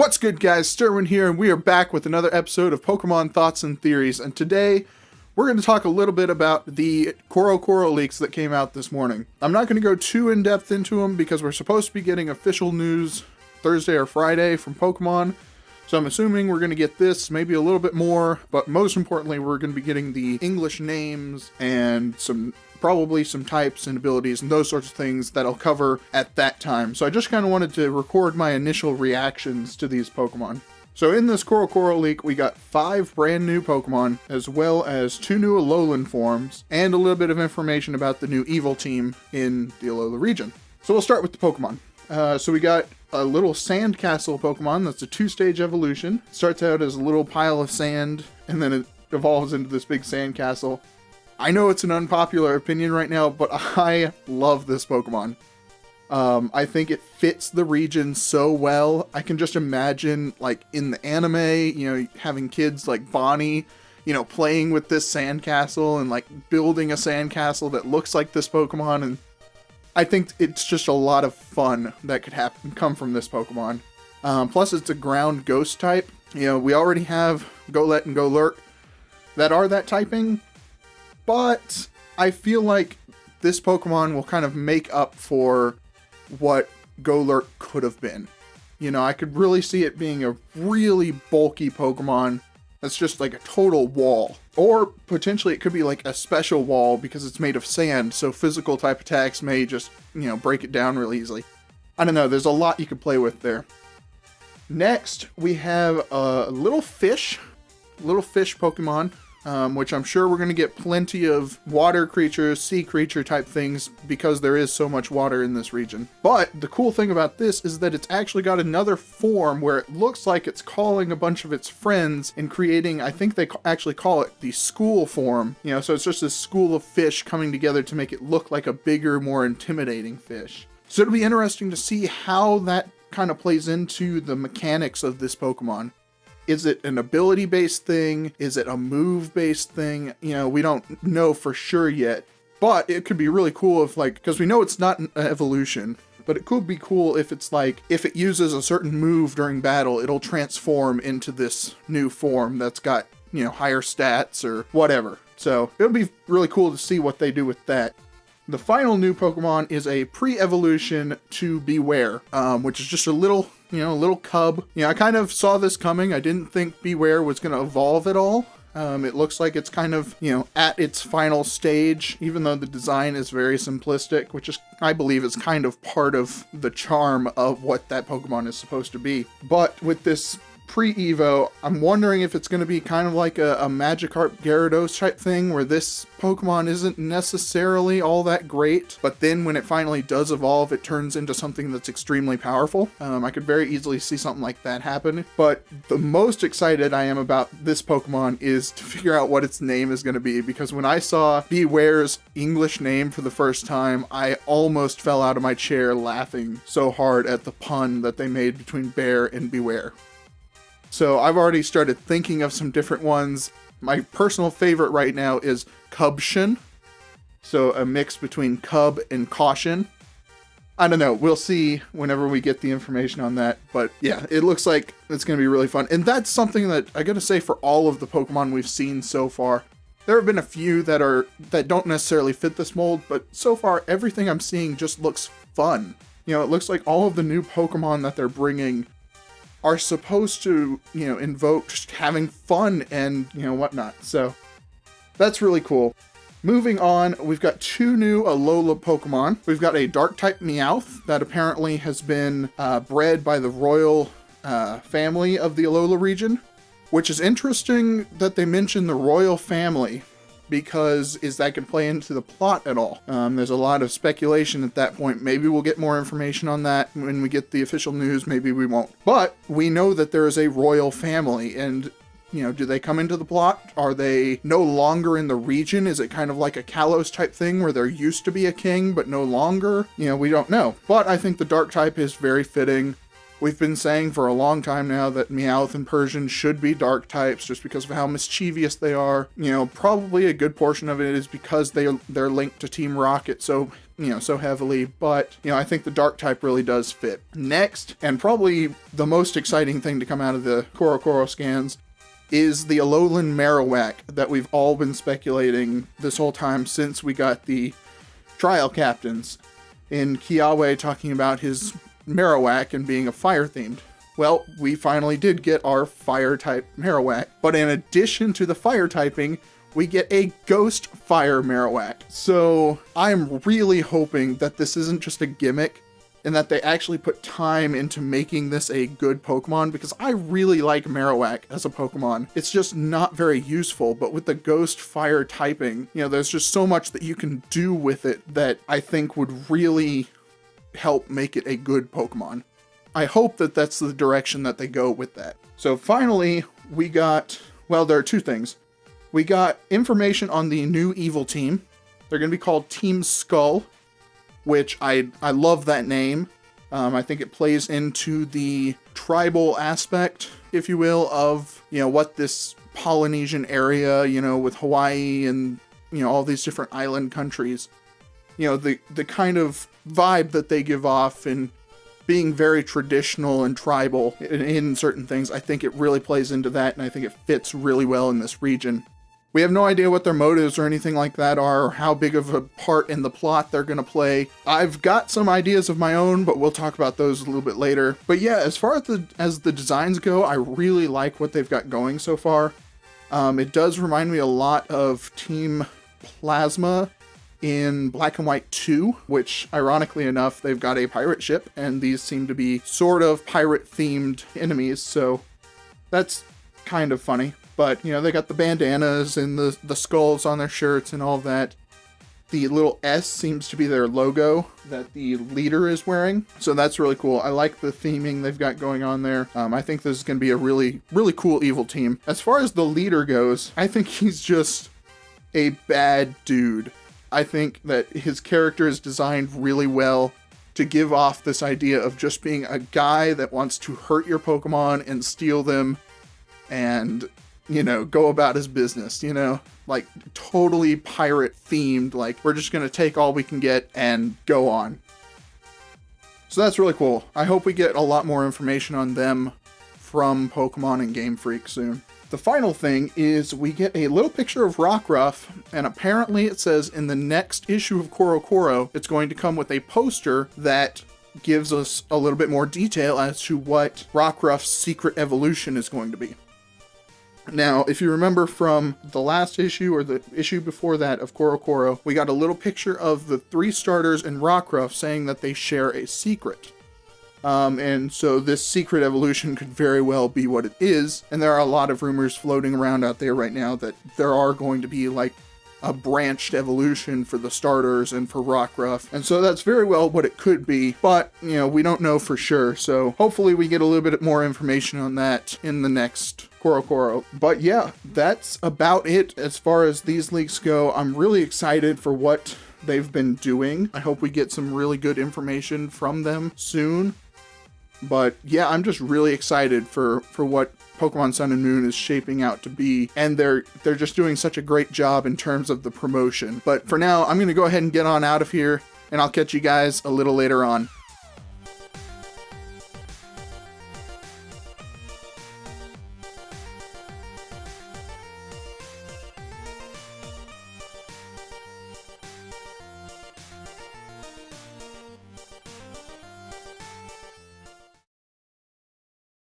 What's good, guys? STERWiN here, and we are back with another episode of Pokémon Thoughts and Theories, and today we're going to talk a little bit about the Coro Coro Leaks that came out this morning. I'm not going to go too in-depth into them because we're supposed to be getting official news Thursday or Friday from Pokemon, so I'm assuming we're going to get this, maybe a little bit more, but most importantly, we're going to be getting the English names and probably some types and abilities and those sorts of things that I'll cover at that time. So I just kind of wanted to record my initial reactions to these Pokemon. So in this Coro Coro Leak, we got 5 brand new Pokemon, as well as 2 new Alolan forms, and a little bit of information about the new Evil team in the Alola region. So we'll start with the Pokemon. So we got a little Sandcastle Pokemon that's a 2-stage evolution. It starts out as a little pile of sand, and then it evolves into this big sandcastle. I know it's an unpopular opinion right now, but I love this Pokemon. I think it fits the region so well. I can just imagine, like, in the anime, having kids like Bonnie, playing with this sandcastle and, like, building a sandcastle that looks like this Pokemon, and I think it's just a lot of fun that could come from this Pokemon. Plus, it's a ground ghost type. We already have Golett and Golurk that are that typing, but I feel like this Pokemon will kind of make up for what Golurk could have been. I could really see it being a really bulky Pokemon that's just like a total wall. Or potentially it could be like a special wall because it's made of sand, so physical type attacks may just, break it down really easily. I don't know, there's a lot you could play with there. Next, we have a little fish Pokemon, which I'm sure we're going to get plenty of water creatures, sea creature type things, because there is so much water in this region. But the cool thing about this is that it's actually got another form where it looks like it's calling a bunch of its friends and creating, I think they actually call it the school form. So it's just this school of fish coming together to make it look like a bigger, more intimidating fish. So it'll be interesting to see how that kind of plays into the mechanics of this Pokemon. Is it an ability-based thing? Is it a move-based thing? We don't know for sure yet. But it could be really cool because we know it's not an evolution, but it could be cool if it's like, if it uses a certain move during battle, it'll transform into this new form that's got, higher stats or whatever. So it'll be really cool to see what they do with that. The final new Pokemon is a pre-evolution to Beware, which is just a little cub. I kind of saw this coming. I didn't think Beware was going to evolve at all. It looks like it's kind of, at its final stage, even though the design is very simplistic, which is, I believe, is kind of part of the charm of what that Pokemon is supposed to be. But with this pre-Evo, I'm wondering if it's going to be kind of like a Magikarp Gyarados type thing, where this Pokemon isn't necessarily all that great, but then when it finally does evolve, it turns into something that's extremely powerful. I could very easily see something like that happen, but the most excited I am about this Pokemon is to figure out what its name is going to be, because when I saw Beware's English name for the first time, I almost fell out of my chair laughing so hard at the pun that they made between bear and beware. So I've already started thinking of some different ones. My personal favorite right now is Cubshin. So a mix between Cub and Caution. I don't know. We'll see whenever we get the information on that. But yeah, it looks like it's going to be really fun. And that's something that I got to say for all of the Pokemon we've seen so far. There have been a few that don't necessarily fit this mold, but so far everything I'm seeing just looks fun. It looks like all of the new Pokemon that they're bringing are supposed to, invoke just having fun and, whatnot. So that's really cool. Moving on, we've got 2 new Alola Pokemon. We've got a Dark-type Meowth that apparently has been bred by the royal family of the Alola region, which is interesting that they mention the royal family, because is that going to play into the plot at all? There's a lot of speculation at that point. Maybe we'll get more information on that when we get the official news. Maybe we won't. But we know that there is a royal family, and, do they come into the plot? Are they no longer in the region? Is it kind of like a Kalos type thing where there used to be a king, but no longer? We don't know. But I think the dark type is very fitting. We've been saying for a long time now that Meowth and Persian should be dark types just because of how mischievous they are. You know, probably a good portion of it is because they're linked to Team Rocket so heavily, but, I think the dark type really does fit. Next, and probably the most exciting thing to come out of the Coro Coro scans, is the Alolan Marowak that we've all been speculating this whole time since we got the trial captains in Kiawe talking about his Marowak and being a fire-themed. Well, we finally did get our fire-type Marowak, but in addition to the fire typing, we get a ghost fire Marowak. So I'm really hoping that this isn't just a gimmick and that they actually put time into making this a good Pokemon, because I really like Marowak as a Pokemon. It's just not very useful, but with the ghost fire typing, there's just so much that you can do with it that I think would really help make it a good Pokemon. I hope that that's the direction that they go with that. So finally, we got, there are two things. We got information on the new evil team. They're going to be called Team Skull, which I love that name. I think it plays into the tribal aspect, if you will, of, what this Polynesian area, with Hawaii and, all these different island countries, the kind of vibe that they give off and being very traditional and tribal in certain things. I think it really plays into that, and I think it fits really well in this region. We have no idea what their motives or anything like that are, or how big of a part in the plot they're going to play. I've got some ideas of my own, but we'll talk about those a little bit later. But yeah, as far as the designs go, I really like what they've got going so far. It does remind me a lot of Team Plasma in Black and White 2, which, ironically enough, they've got a pirate ship, and these seem to be sort of pirate-themed enemies, so that's kind of funny. But, they got the bandanas and the skulls on their shirts and all of that. The little S seems to be their logo that the leader is wearing, so that's really cool. I like the theming they've got going on there. I think this is going to be a really, really cool evil team. As far as the leader goes, I think he's just a bad dude. I think that his character is designed really well to give off this idea of just being a guy that wants to hurt your Pokemon and steal them and, go about his business, like totally pirate themed, like we're just going to take all we can get and go on. So that's really cool. I hope we get a lot more information on them from Pokemon and Game Freak soon. The final thing is we get a little picture of Rockruff, and apparently it says in the next issue of Coro Coro, it's going to come with a poster that gives us a little bit more detail as to what Rockruff's secret evolution is going to be. Now, if you remember from the last issue or the issue before that of Coro Coro, we got a little picture of the 3 starters and Rockruff saying that they share a secret. And so this secret evolution could very well be what it is, and there are a lot of rumors floating around out there right now that there are going to be like a branched evolution for the starters and for Rockruff, and so that's very well what it could be, but we don't know for sure, so hopefully we get a little bit more information on that in the next Coro Coro. But yeah, that's about it as far as these leaks go. I'm really excited for what they've been doing. I hope we get some really good information from them soon. But yeah, I'm just really excited for what Pokemon Sun and Moon is shaping out to be, and they're just doing such a great job in terms of the promotion. But for now, I'm going to go ahead and get on out of here, and I'll catch you guys a little later on.